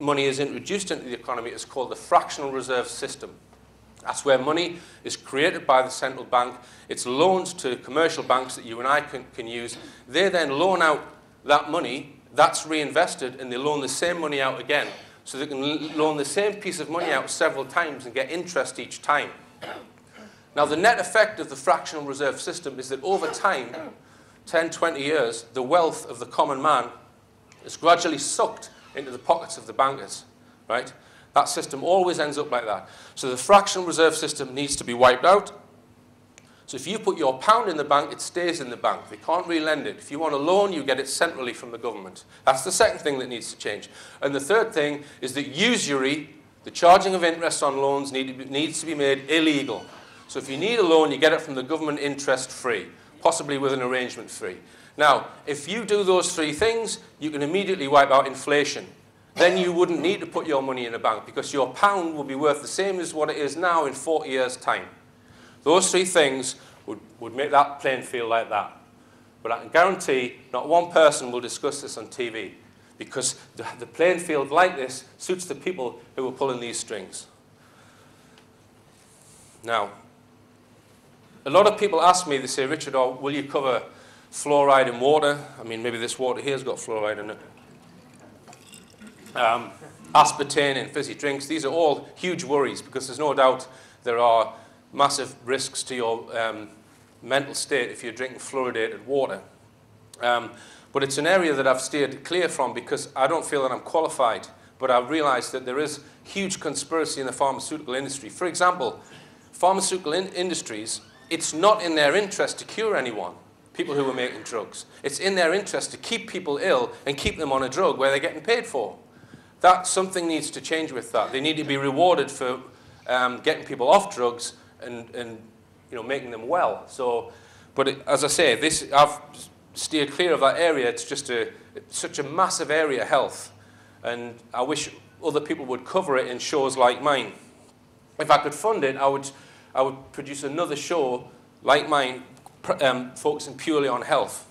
money is introduced into the economy is called the fractional reserve system. That's where money is created by the central bank. It's loaned to commercial banks that you and I can use. They then loan out that money, that's reinvested, and they loan the same money out again. So they can loan the same piece of money out several times and get interest each time. Now, the net effect of the fractional reserve system is that over time, 10, 20 years, the wealth of the common man is gradually sucked into the pockets of the bankers, right? That system always ends up like that. So the fractional reserve system needs to be wiped out. So if you put your pound in the bank, it stays in the bank. They can't re-lend it. If you want a loan, you get it centrally from the government. That's the second thing that needs to change. And the third thing is that usury, the charging of interest on loans, needs to be made illegal. So if you need a loan, you get it from the government interest-free, possibly with an arrangement fee. Now, if you do those three things, you can immediately wipe out inflation. Then you wouldn't need to put your money in a bank because your pound will be worth the same as what it is now in 40 years' time. Those three things would make that playing field like that. But I can guarantee not one person will discuss this on TV because the playing field like this suits the people who are pulling these strings. Now, a lot of people ask me, they say, Richard, will you cover fluoride in water? I mean, maybe this water here has got fluoride in it. Aspartame in fizzy drinks. These are all huge worries because there's no doubt there are massive risks to your mental state if you're drinking fluoridated water. But it's an area that I've steered clear from because I don't feel that I'm qualified, but I've realized that there is huge conspiracy in the pharmaceutical industry. For example, pharmaceutical industries, it's not in their interest to cure anyone, people who are making drugs. It's in their interest to keep people ill and keep them on a drug where they're getting paid for. Something needs to change with that. They need to be rewarded for getting people off drugs and making them well. So, but as I say, I've steered clear of that area. It's just such a massive area, health, and I wish other people would cover it in shows like mine. If I could fund it, I would produce another show like mine, focusing purely on health.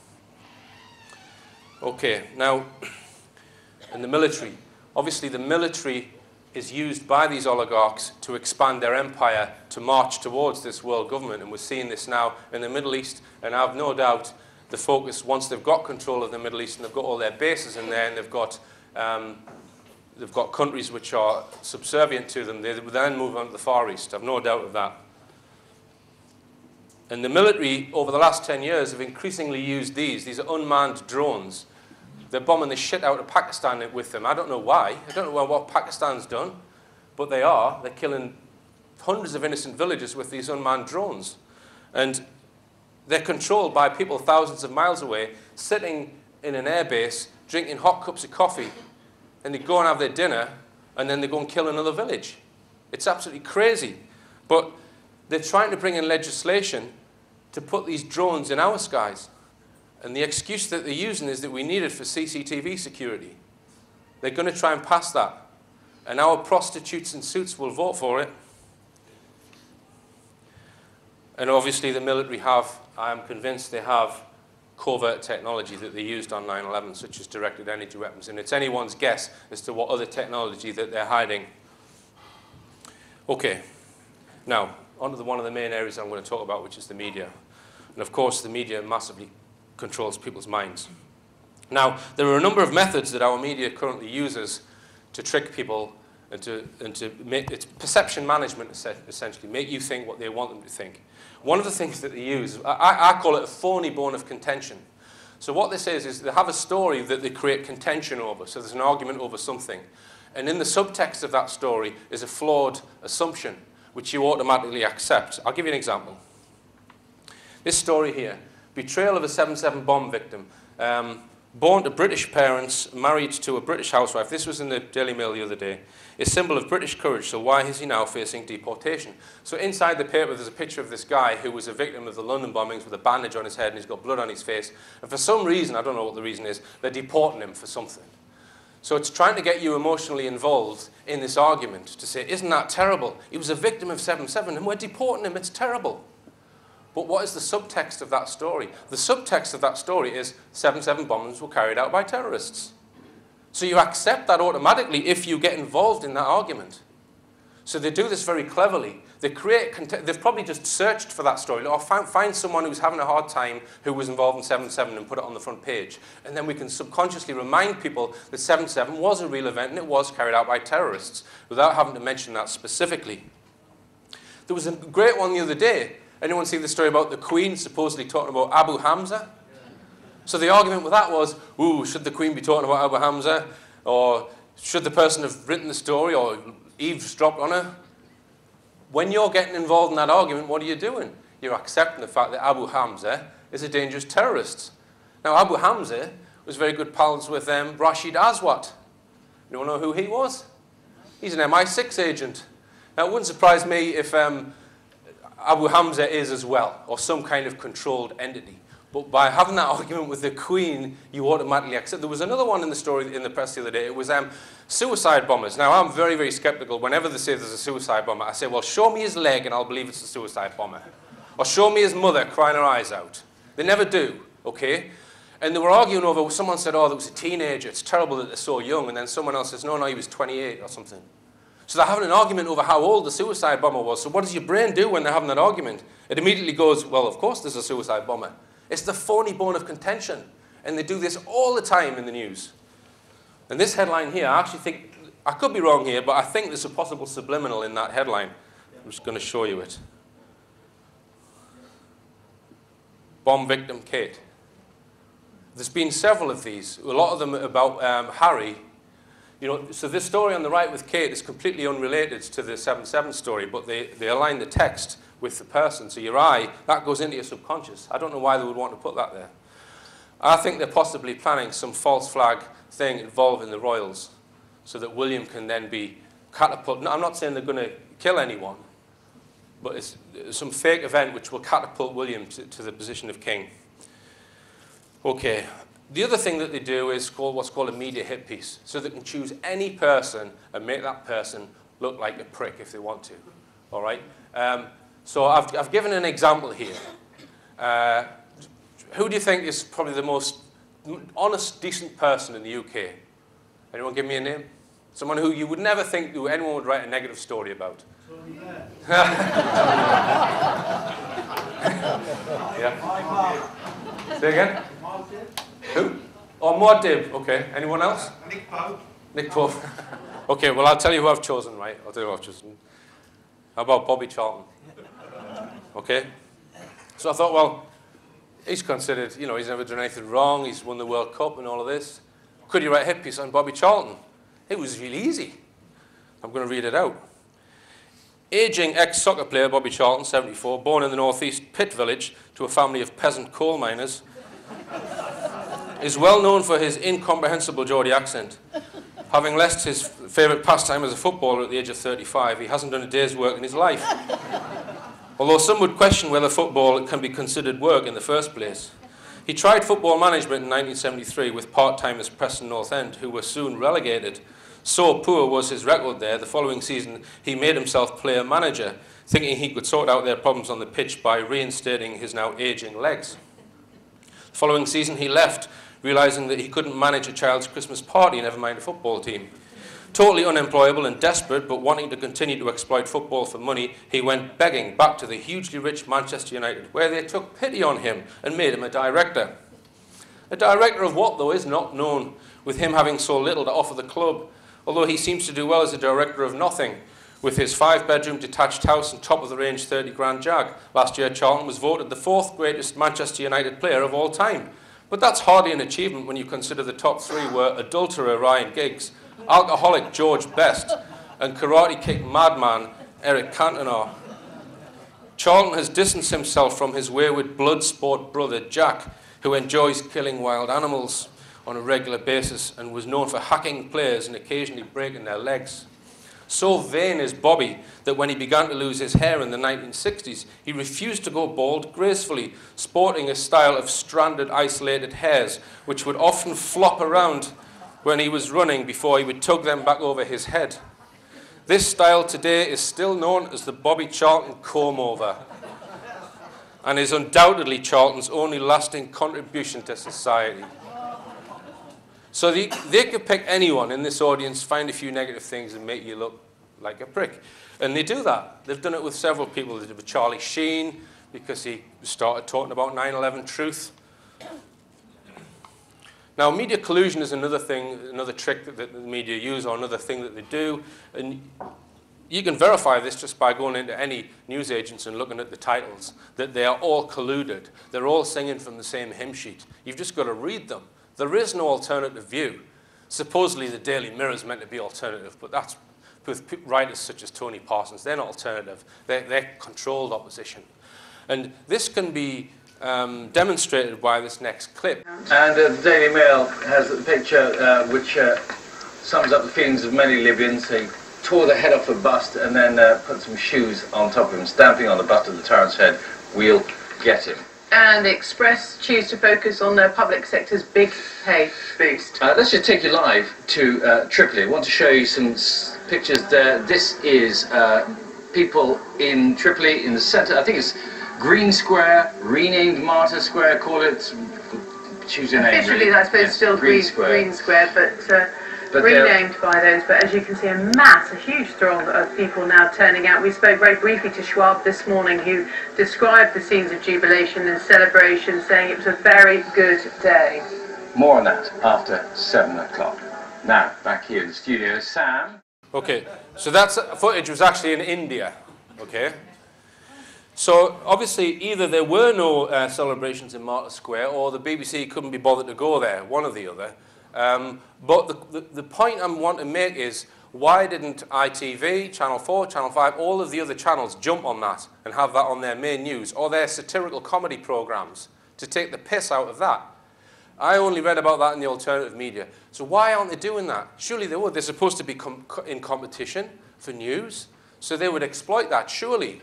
Okay, now, in the military. Obviously, the military is used by these oligarchs to expand their empire, to march towards this world government. And we're seeing this now in the Middle East. And I have no doubt the focus, once they've got control of the Middle East and they've got all their bases in there and they've got countries which are subservient to them, they will then move on to the Far East. I've no doubt of that. And the military, over the last 10 years, have increasingly used these are unmanned drones. They're bombing the shit out of Pakistan with them. I don't know why. I don't know what Pakistan's done, but they are. They're killing hundreds of innocent villages with these unmanned drones. And they're controlled by people thousands of miles away, sitting in an airbase, drinking hot cups of coffee, and they go and have their dinner, and then they go and kill another village. It's absolutely crazy. But they're trying to bring in legislation to put these drones in our skies. And the excuse that they're using is that we need it for CCTV security. They're going to try and pass that. And our prostitutes in suits will vote for it. And obviously the military have, I'm convinced they have, covert technology that they used on 9/11, such as directed energy weapons. And it's anyone's guess as to what other technology that they're hiding. Okay. Now, on to one of the main areas I'm going to talk about, which is the media. And of course, the media massively controls people's minds. Now, there are a number of methods that our media currently uses to trick people and to make it's perception management, essentially, make you think what they want them to think. One of the things that they use, I call it a phony bone of contention. So what this is they have a story that they create contention over. So there's an argument over something. And in the subtext of that story is a flawed assumption, which you automatically accept. I'll give you an example. This story here. Betrayal of a 7/7 bomb victim. Born to British parents, married to a British housewife. This was in the Daily Mail the other day. A symbol of British courage, so why is he now facing deportation? So inside the paper there's a picture of this guy who was a victim of the London bombings with a bandage on his head and he's got blood on his face. And for some reason, I don't know what the reason is, they're deporting him for something. So it's trying to get you emotionally involved in this argument to say, isn't that terrible? He was a victim of 7/7 and we're deporting him, it's terrible. But what is the subtext of that story? The subtext of that story is 7/7 bombings were carried out by terrorists. So you accept that automatically if you get involved in that argument. So they do this very cleverly. They've probably just searched for that story, or find someone who's having a hard time who was involved in 7/7 and put it on the front page. And then we can subconsciously remind people that 7/7 was a real event and it was carried out by terrorists, without having to mention that specifically. There was a great one the other day. Anyone see the story about the Queen supposedly talking about Abu Hamza? So the argument with that was, ooh, should the Queen be talking about Abu Hamza? Or should the person have written the story or eavesdropped on her? When you're getting involved in that argument, what are you doing? You're accepting the fact that Abu Hamza is a dangerous terrorist. Now, Abu Hamza was very good pals with Rashid Aswat. You don't know who he was? He's an MI6 agent. Now, it wouldn't surprise me if Abu Hamza is as well, or some kind of controlled entity. But by having that argument with the Queen, you automatically accept. There was another one in the story in the press the other day. It was suicide bombers. Now, I'm very, very skeptical. Whenever they say there's a suicide bomber, I say, well, show me his leg and I'll believe it's a suicide bomber. Or show me his mother crying her eyes out. They never do, okay? And they were arguing over, someone said, oh, there was a teenager. It's terrible that they're so young. And then someone else says, no, he was 28 or something. So they're having an argument over how old the suicide bomber was. So what does your brain do when they're having that argument? It immediately goes, well, of course there's a suicide bomber. It's the phony bone of contention. And they do this all the time in the news. And this headline here, I actually think, I could be wrong here, but I think there's a possible subliminal in that headline. I'm just going to show you it. Bomb victim Kate. There's been several of these. A lot of them about Harry. You know, so this story on the right with Kate is completely unrelated to the 7/7 story, but they align the text with the person. So your eye, that goes into your subconscious. I don't know why they would want to put that there. I think they're possibly planning some false flag thing involving the royals so that William can then be catapulted. No, I'm not saying they're going to kill anyone, but it's some fake event which will catapult William to the position of king. Okay. The other thing that they do is what's called a media hit piece. So they can choose any person and make that person look like a prick if they want to. All right? So I've given an example here. Who do you think is probably the most honest, decent person in the UK? Anyone give me a name? Someone who you would never think anyone would write a negative story about. Yeah. Say again? Who? Oh, Muad'Dib. Okay. Anyone else? Nick Pope. Nick Pope. Okay, well, I'll tell you who I've chosen, right? I'll tell you who I've chosen. How about Bobby Charlton? Okay? So I thought, well, he's considered, you know, he's never done anything wrong. He's won the World Cup and all of this. Could you write a hit piece on Bobby Charlton? It was really easy. I'm going to read it out. Aging ex-soccer player Bobby Charlton, 74, born in the northeast Pitt village to a family of peasant coal miners, is well known for his incomprehensible Geordie accent. Having left his favourite pastime as a footballer at the age of 35, he hasn't done a day's work in his life. Although some would question whether football can be considered work in the first place. He tried football management in 1973 with part-timers Preston North End, who were soon relegated. So poor was his record there, the following season he made himself player manager, thinking he could sort out their problems on the pitch by reinstating his now ageing legs. The following season he left, realising that he couldn't manage a child's Christmas party, never mind a football team. Totally unemployable and desperate, but wanting to continue to exploit football for money, he went begging back to the hugely rich Manchester United, where they took pity on him and made him a director. A director of what, though, is not known, with him having so little to offer the club, although he seems to do well as a director of nothing, with his 5-bedroom detached house and top-of-the-range 30-grand Jag. Last year, Charlton was voted the 4th greatest Manchester United player of all time. But that's hardly an achievement when you consider the top 3 were adulterer Ryan Giggs, alcoholic George Best, and karate kick madman Eric Cantona. Charlton has distanced himself from his wayward blood sport brother Jack, who enjoys killing wild animals on a regular basis and was known for hacking players and occasionally breaking their legs. So vain is Bobby that when he began to lose his hair in the 1960s, he refused to go bald gracefully, sporting a style of stranded, isolated hairs, which would often flop around when he was running before he would tug them back over his head. This style today is still known as the Bobby Charlton comb-over and is undoubtedly Charlton's only lasting contribution to society. So they could pick anyone in this audience, find a few negative things and make you look like a prick. And they do that. They've done it with several people. They did it with Charlie Sheen because he started talking about 9/11 truth. Now, media collusion is another thing, another trick that the media use, or another thing that they do. And you can verify this just by going into any news agents and looking at the titles, that they are all colluded. They're all singing from the same hymn sheet. You've just got to read them. There is no alternative view. Supposedly, the Daily Mirror is meant to be alternative, but that's with writers such as Tony Parsons. They're not alternative. They're controlled opposition. And this can be demonstrated by this next clip. And the Daily Mail has a picture which sums up the feelings of many Libyans. He tore the head off a bust and then put some shoes on top of him, stamping on the bust of the tyrant's head, "We'll get him." And Express choose to focus on the public sector's big pay boost. Let's just take you live to Tripoli. I want to show you some pictures there. This is people in Tripoli in the centre. I think it's Green Square, renamed Martyr Square, call it, choose your name. Officially, really. I suppose, Yes, still Green Square, but renamed by those. But as you can see, a huge throng of people now turning out. We spoke very briefly to Schwab this morning, who described the scenes of jubilation and celebration, saying it was a very good day. More on that after 7 o'clock. Now, back here in the studio, Sam. Okay, so that footage was actually in India, okay? So obviously either there were no celebrations in Martyr Square or the BBC couldn't be bothered to go there, one or the other. But the point I want to make is, why didn't ITV, Channel 4, Channel 5, all of the other channels jump on that and have that on their main news or their satirical comedy programmes to take the piss out of that? I only read about that in the alternative media. So why aren't they doing that? Surely they would. They're supposed to be in competition for news, so they would exploit that, surely.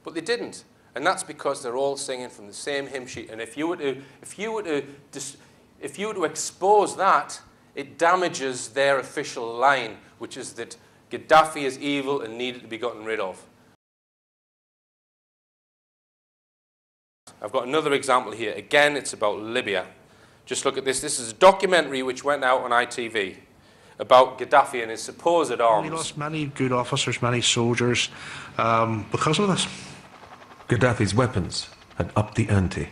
But they didn't. And that's because they're all singing from the same hymn sheet. And if you were to expose that, it damages their official line, which is that Gaddafi is evil and needed to be gotten rid of. I've got another example here. Again, it's about Libya. Just look at this. This is a documentary which went out on ITV about Gaddafi and his supposed arms. We lost many good officers, many soldiers, because of this. Gaddafi's weapons had upped the ante.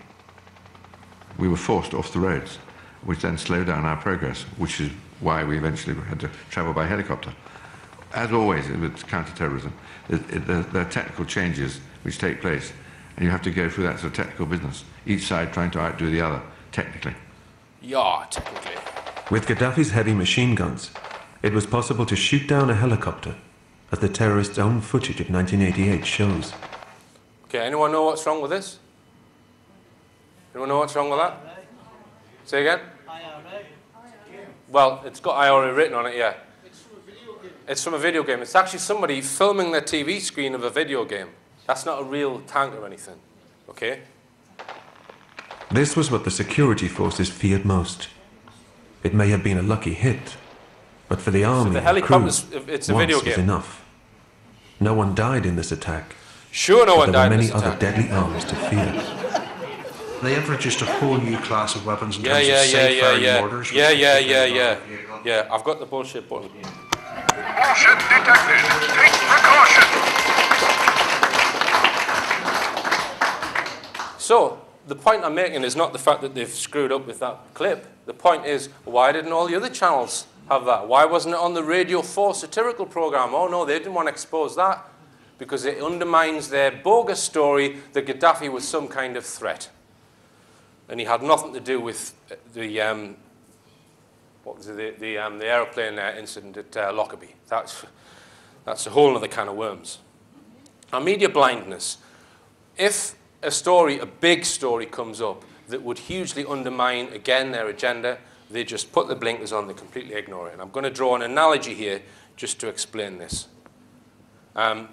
We were forced off the roads, which then slowed down our progress, which is why we eventually had to travel by helicopter. As always with counter-terrorism, there are technical changes which take place, and you have to go through that sort of technical business, each side trying to outdo the other, technically. Yeah, technically. With Gaddafi's heavy machine guns, it was possible to shoot down a helicopter, as the terrorists' own footage of 1988 shows. Okay, anyone know what's wrong with this? Anyone know what's wrong with that? Say again? IRA. Well, it's got IRA written on it, yeah. It's from a video game. It's from a video game. It's actually somebody filming their TV screen of a video game. That's not a real tank or anything, okay? This was what the security forces feared most. It may have been a lucky hit, but for the army, so the helicopters, it's a video game. Was enough. No one died in this attack. Sure, no one died in this this attack. There were many other deadly arms to fear. They introduced a whole new class of weapons in terms of safe-firing mortars. Yeah, I've got the bullshit button. Bullshit detected. Take precaution. So, the point I'm making is not the fact that they've screwed up with that clip. The point is, why didn't all the other channels have that? Why wasn't it on the Radio 4 satirical program? Oh no, they didn't want to expose that because it undermines their bogus story that Gaddafi was some kind of threat. And he had nothing to do with the aeroplane incident at Lockerbie. That's a whole other can of worms. Now, media blindness. If a story, a big story comes up that would hugely undermine, again, their agenda, they just put the blinkers on, they completely ignore it. And I'm going to draw an analogy here just to explain this. I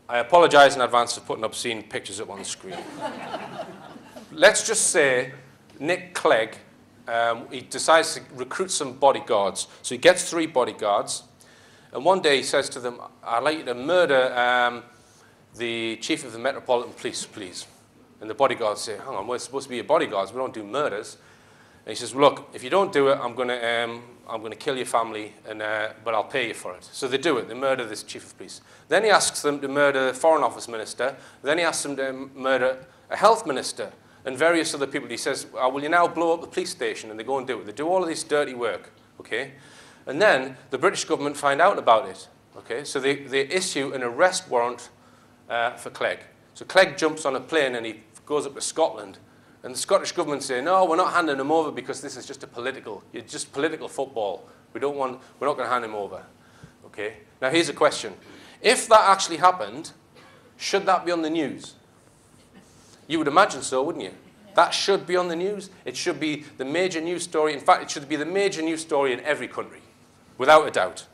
apologize in advance for putting obscene pictures up on the screen. Let's just say Nick Clegg, he decides to recruit some bodyguards. So he gets 3 bodyguards, and one day he says to them, I'd like you to murder the chief of the Metropolitan Police, please. And the bodyguards say, hang on, we're supposed to be your bodyguards, we don't do murders. And he says, well, look, if you don't do it, I'm going to kill your family, but I'll pay you for it. So they do it. They murder this chief of police. Then he asks them to murder the Foreign Office minister. Then he asks them to murder a health minister and various other people. He says, will you now blow up the police station? And they go and do it. They do all of this dirty work, okay? And then the British government find out about it, okay? So they issue an arrest warrant for Clegg. So Clegg jumps on a plane and he goes up to Scotland. And the Scottish government say, no, we're not handing him over because this is just it's just political football. We're not going to hand him over. Okay? Now here's a question. If that actually happened, should that be on the news? You would imagine so, wouldn't you? That should be on the news. It should be the major news story. In fact, it should be the major news story in every country, without a doubt.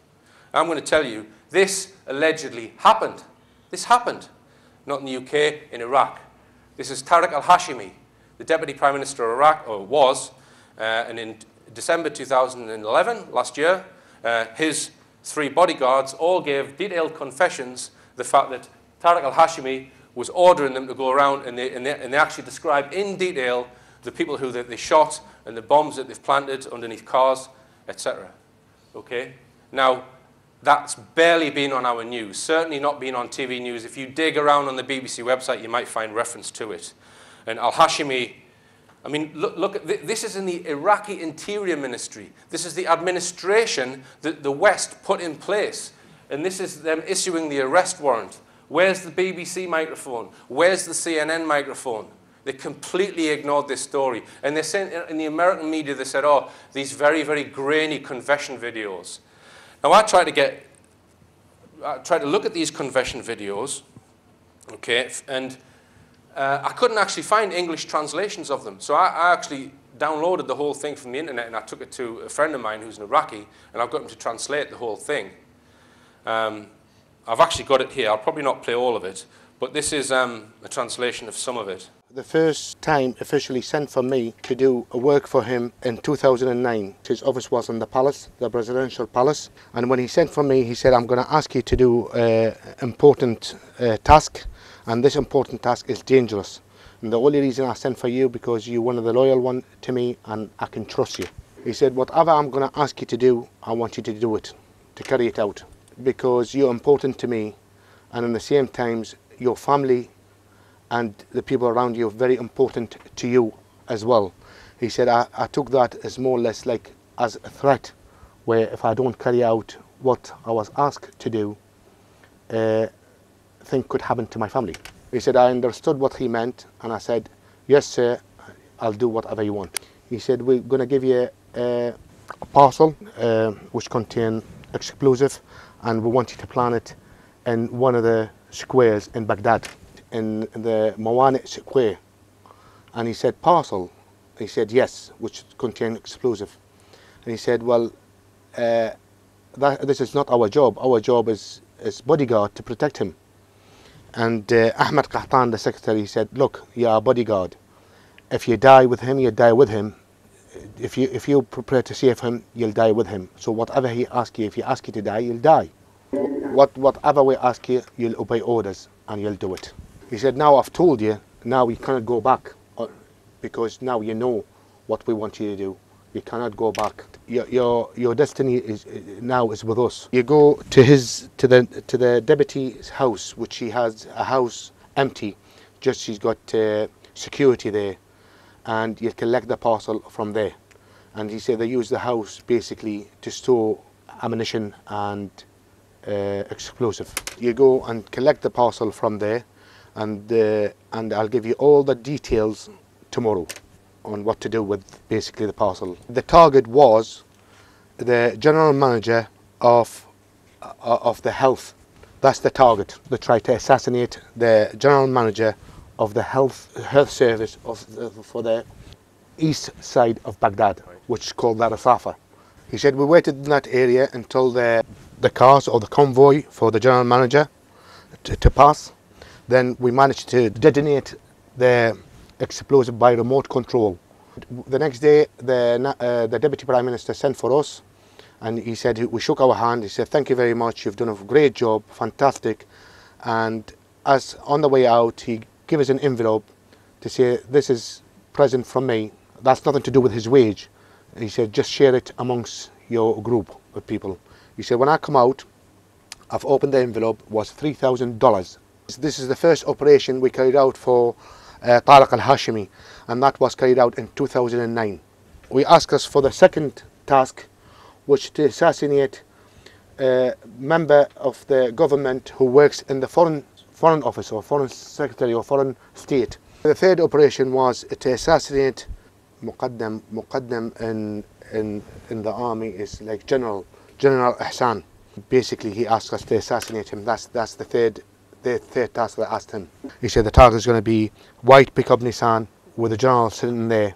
I'm going to tell you, this allegedly happened. This happened. Not in the UK, in Iraq. This is Tariq al-Hashimi, the Deputy Prime Minister of Iraq, or was, and in December 2011, last year, his 3 bodyguards all gave detailed confessions, the fact that Tariq al-Hashimi was ordering them to go around, and they actually describe in detail the people who they shot and the bombs that they've planted underneath cars, etc. Okay? Now, that's barely been on our news, certainly not been on TV news. If you dig around on the BBC website, you might find reference to it. And al-Hashimi, I mean, look at this is in the Iraqi Interior Ministry. This is the administration that the West put in place. And this is them issuing the arrest warrant. Where's the BBC microphone? Where's the CNN microphone? They completely ignored this story. And they said, in the American media, they said, oh, these very, very grainy confession videos. Now, I tried to look at these confession videos, okay, and I couldn't actually find English translations of them. So I actually downloaded the whole thing from the internet and I took it to a friend of mine who's an Iraqi, and I've got him to translate the whole thing. I've actually got it here. I'll probably not play all of it, but this is a translation of some of it. The first time officially sent for me to do work for him in 2009. His office was in the palace, the presidential palace. And when he sent for me, he said, I'm going to ask you to do an important task. And this important task is dangerous. And the only reason I sent for you because you're one of the loyal ones to me and I can trust you. He said, whatever I'm going to ask you to do, I want you to do it, to carry it out. Because you're important to me, and in the same times, your family and the people around you are very important to you as well. He said, I took that as more or less like as a threat, where if I don't carry out what I was asked to do, thing could happen to my family. He said, I understood what he meant, and I said, yes, sir, I'll do whatever you want. He said, we're going to give you a parcel which contains explosive, and we want you to plant it in one of the squares in Baghdad, in the Mawani Square. And he said, parcel? He said, yes, which contains explosive. And he said, well, this is not our job. Our job is bodyguard to protect him. And Ahmed Qahtan, the secretary, said, look, you're a bodyguard. If you die with him, you die with him. If you prepare to save him, you'll die with him. So whatever he asks you, if he asks you to die, you'll die. Whatever we ask you, you'll obey orders and you'll do it. He said, now I've told you, now we cannot go back because now you know what we want you to do. You cannot go back. Your destiny is with us. You go to the deputy's house, which he has a house empty. Just she's got security there, and you collect the parcel from there. And he said they use the house basically to store ammunition and explosive. You go and collect the parcel from there, and I'll give you all the details tomorrow on what to do with basically the parcel. The target was the general manager of the health. That's the target. They tried to assassinate the general manager of the health service for the east side of Baghdad, which is called Dar Safa. He said we waited in that area until the cars or the convoy for the general manager to pass. Then we managed to detonate the explosive by remote control. The next day, the Deputy Prime Minister sent for us, and he said, we shook our hand. He said, thank you very much, you've done a great job, fantastic. And as on the way out, he gave us an envelope to say, this is present from me, That's nothing to do with his wage. He said, just share it amongst your group of people. He said, when I come out, I've opened the envelope, was $3,000. This is the first operation we carried out for Tariq al-Hashimi, and that was carried out in 2009. We asked us for the second task, which to assassinate a member of the government who works in the foreign office or foreign secretary or foreign state. The third operation was to assassinate Muqaddam in the army is like General Ihsan. Basically, he asked us to assassinate him. That's the third task that I asked him. He said the target is going to be white pickup Nissan with the general sitting there.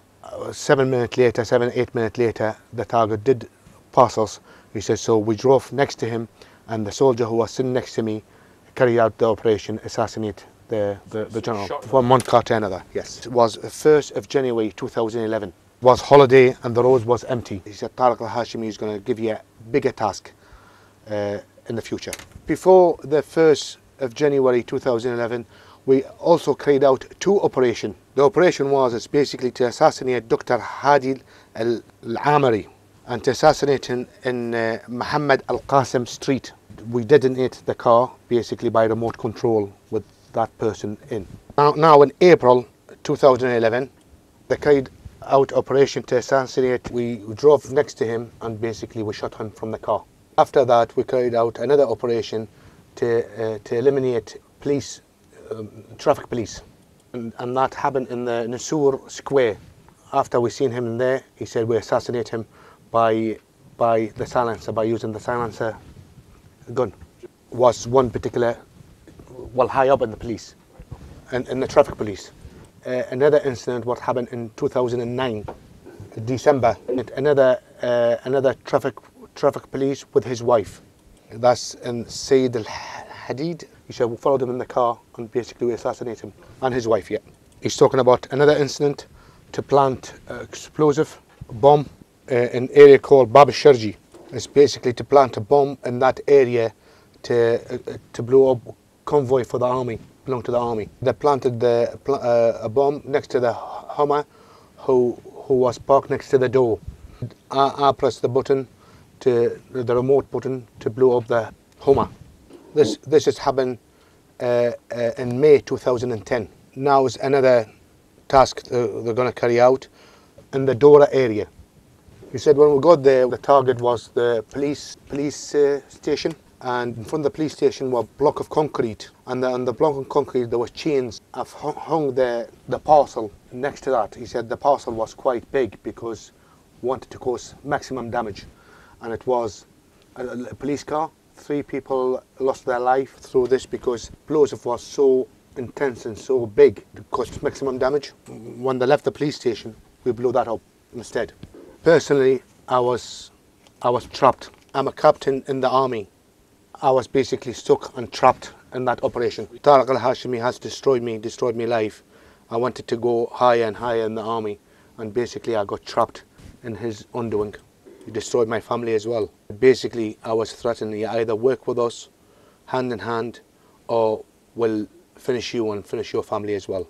7 minutes later, 8 minutes later, the target did pass us. He said, so we drove next to him, and the soldier who was sitting next to me carried out the operation, assassinate the general. From one car to another, yes. It was 1st of January 2011. It was holiday and the road was empty. He said, Tariq al-Hashimi is going to give you a bigger task in the future. Before the 1st of January 2011, we also carried out 2 operations. The operation was basically to assassinate Dr. Hadi al-Amari and to assassinate him in Muhammad al-Qasim Street. We detonate the car basically by remote control with that person in. Now in April 2011, they carried out operation to assassinate. We drove next to him and basically we shot him from the car. After that, we carried out another operation to eliminate police, traffic police. And that happened in the Nasur Square. After we seen him in there, he said we assassinate him by the silencer, by using the silencer gun. Was one particular, well, high up in the police, and in the traffic police. Another incident what happened in 2009, December. Another traffic police with his wife. That's in Sayyid al-Hadid. He said we followed him in the car and basically we assassinate him and his wife. Yeah. He's talking about another incident to plant explosive bomb in area called Bab al-Sharji. It's basically to plant a bomb in that area to blow up convoy for the army, belong to the army. They planted a bomb next to the Hummer who was parked next to the door. I pressed the button, the remote button, to blow up the Hummer. This has happened in May 2010. Now is another task they're going to carry out in the Dora area. He said when we got there, the target was the police station, and in front of the police station was a block of concrete, and on the block of concrete there was chains. I've hung the parcel next to that. He said the parcel was quite big because wanted to cause maximum damage, and it was a police car. 3 people lost their life through this because explosive was so intense and so big it caused maximum damage. When they left the police station, we blew that up instead. Personally, I was trapped. I'm a captain in the army. I was basically stuck and trapped in that operation. Tariq al-Hashimi has destroyed my life. I wanted to go higher and higher in the army, and basically I got trapped in his undoing. He destroyed my family as well. Basically, I was threatened, you either work with us hand in hand or we'll finish you and finish your family as well.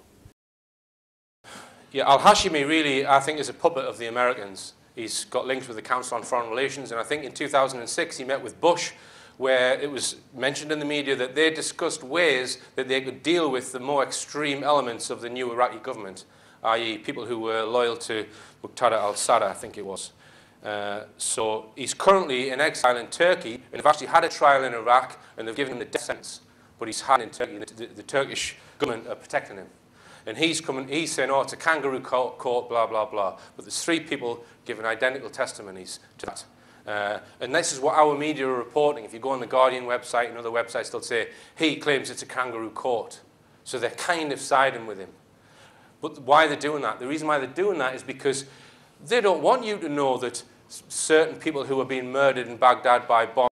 Yeah, al-Hashimi really, I think, is a puppet of the Americans. He's got links with the Council on Foreign Relations, and I think in 2006 he met with Bush, where it was mentioned in the media that they discussed ways that they could deal with the more extreme elements of the new Iraqi government, i.e. people who were loyal to Muqtada al-Sadr, I think it was. So he's currently in exile in Turkey, and they've actually had a trial in Iraq, and they've given him the death sentence. But he's had in Turkey, the Turkish government are protecting him. And he's saying, oh, it's a kangaroo court, blah, blah, blah. But there's 3 people giving identical testimonies to that. And this is what our media are reporting. If you go on the Guardian website and other websites, they'll say, he claims it's a kangaroo court. So they're kind of siding with him. But why they're doing that? The reason why they're doing that is because they don't want you to know that certain people who are being murdered in Baghdad by bombs